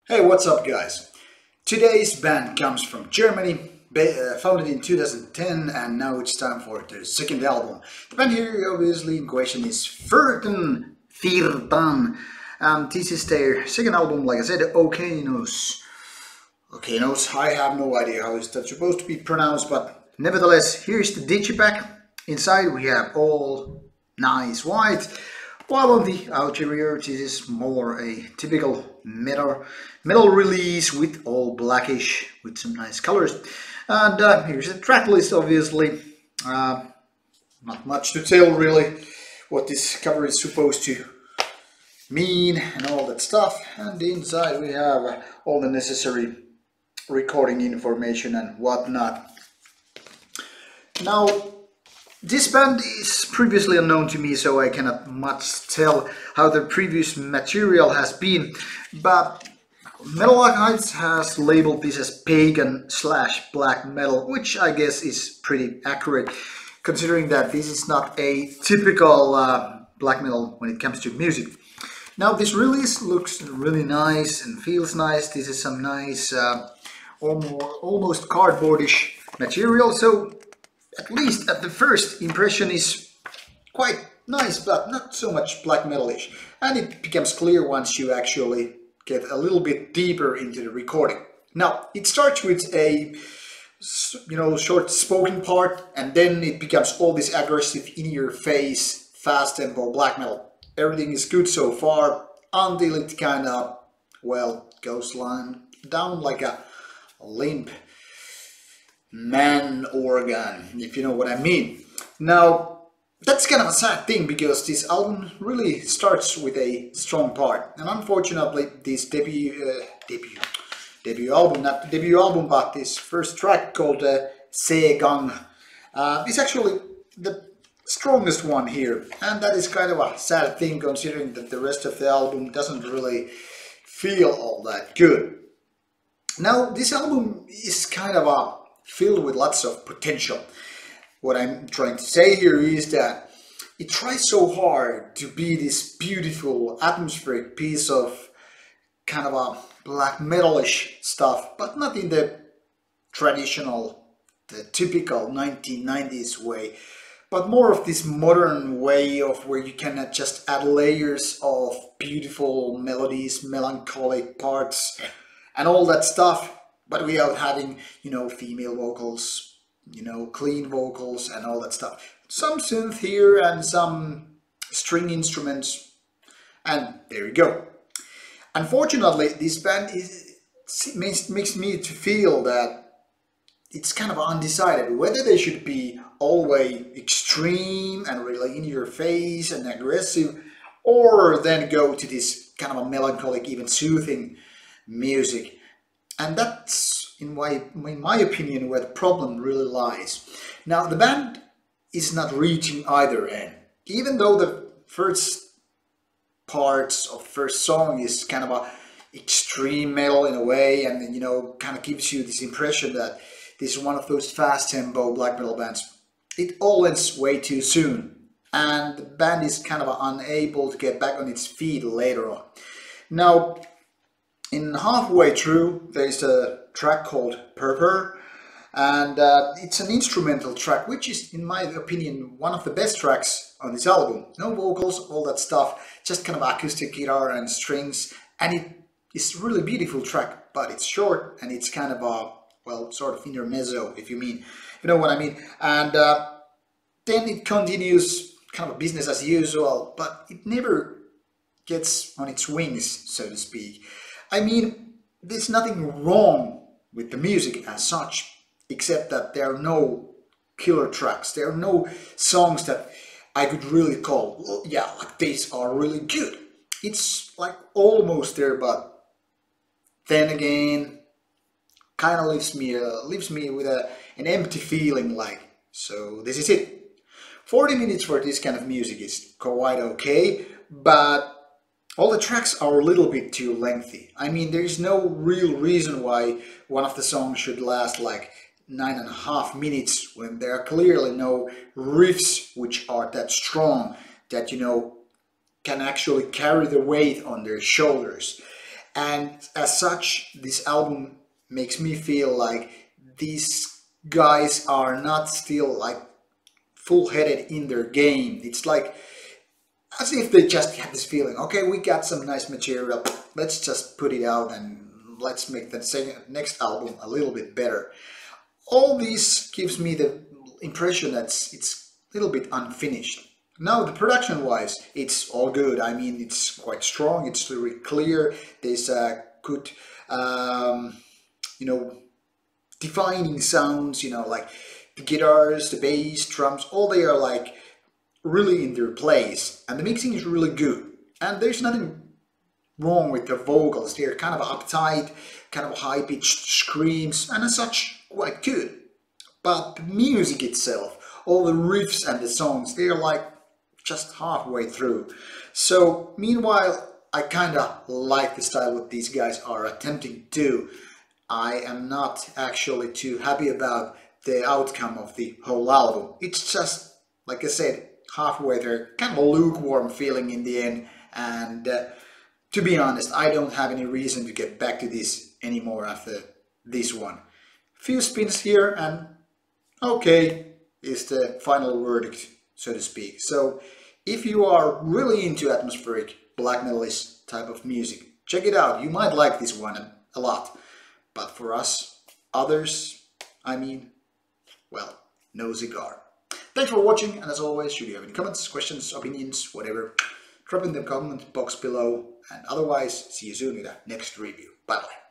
Hey, what's up, guys? Today's band comes from Germany, founded in 2010, and now it's time for their second album. The band here, obviously, in question is Firtan. This is their second album, like I said, Okeanos. Okeanos, I have no idea how is that supposed to be pronounced, but nevertheless, here's the digipack. Inside we have all nice white, while on the outer this is more a typical metal release with all blackish with some nice colors. And here's the track list, obviously. Not much to tell really what this cover is supposed to mean and all that stuff. And inside we have all the necessary recording information and whatnot. Now, this band is previously unknown to me, so I cannot much tell how the previous material has been, but Metal Archives has labeled this as pagan/black metal, which I guess is pretty accurate, considering that this is not a typical black metal when it comes to music. Now, this release looks really nice and feels nice. This is some nice, almost cardboardish material, so at least at the first impression is quite nice, but not so much black metalish. And it becomes clear once you actually get a little bit deeper into the recording. Now, it starts with a short spoken part, and then it becomes all this aggressive, in-your-face, fast tempo black metal. Everything is good so far until it kind of, goes down like a limp man organ, if you know what I mean. Now, that's kind of a sad thing because this album really starts with a strong part, and unfortunately this debut album, not the debut album, but this first track called Seegang is actually the strongest one here, and that is kind of a sad thing considering that the rest of the album doesn't really feel all that good. Now, this album is kind of filled with lots of potential. What I'm trying to say here is that it tries so hard to be this beautiful atmospheric piece of kind of a black metalish stuff, but not in the traditional, the typical 1990s way, but more of this modern way of where you can just add layers of beautiful melodies, melancholic parts, and all that stuff, but without having, female vocals, clean vocals and all that stuff. Some synth here and some string instruments, and there you go. Unfortunately, this band makes me to feel that it's kind of undecided whether they should be all the way extreme and really in your face and aggressive, or then go to this kind of a melancholic, even soothing music. And that's, in my opinion, where the problem really lies. Now, the band is not reaching either end. Even though the first parts of the first song is kind of a extreme metal in a way, and then, kind of gives you this impression that this is one of those fast tempo black metal bands, it all ends way too soon. And the band is kind of unable to get back on its feet later on. Now, in halfway through, there's a track called Purpur, and it's an instrumental track, which is, in my opinion, one of the best tracks on this album. No vocals, all that stuff, just kind of acoustic guitar and strings, and it is a really beautiful track, but it's short, and it's kind of a, sort of intermezzo, if you know what I mean. And then it continues kind of business as usual, but it never gets on its wings, so to speak. I mean, there's nothing wrong with the music as such, except that there are no killer tracks. There are no songs that I could really call, like these are really good. It's like almost there, but then again, kind of leaves me with an empty feeling like. So this is it. 40 minutes for this kind of music is quite okay, but all the tracks are a little bit too lengthy. I mean, there is no real reason why one of the songs should last like 9.5 minutes when there are clearly no riffs which are that strong that, can actually carry the weight on their shoulders. And as such, this album makes me feel like these guys are not still like full-headed in their game. It's like as if they just had this feeling, okay, we got some nice material, let's just put it out and let's make the next album a little bit better. All this gives me the impression that it's a little bit unfinished. Now, the production-wise, it's all good. I mean, it's quite strong, it's very clear, there's a good, defining sounds, like the guitars, the bass, drums, all they are like really in their place, and the mixing is really good. And there's nothing wrong with the vocals. They're kind of uptight, kind of high-pitched screams, and as such, quite good. But the music itself, all the riffs and the songs, they're like just halfway through. So, meanwhile, I kind of like the style what these guys are attempting to do. I am not actually too happy about the outcome of the whole album. It's just, like I said, halfway there, kind of a lukewarm feeling in the end, and to be honest, I don't have any reason to get back to this anymore after this one. Few spins here and okay is the final verdict, so to speak. So if you are really into atmospheric black metalist type of music, check it out. You might like this one a lot, but for us others, I mean, well, no cigar. Thanks for watching, and as always, should you have any comments, questions, opinions, whatever, drop in the comment box below, and otherwise, see you soon in the next review. Bye bye.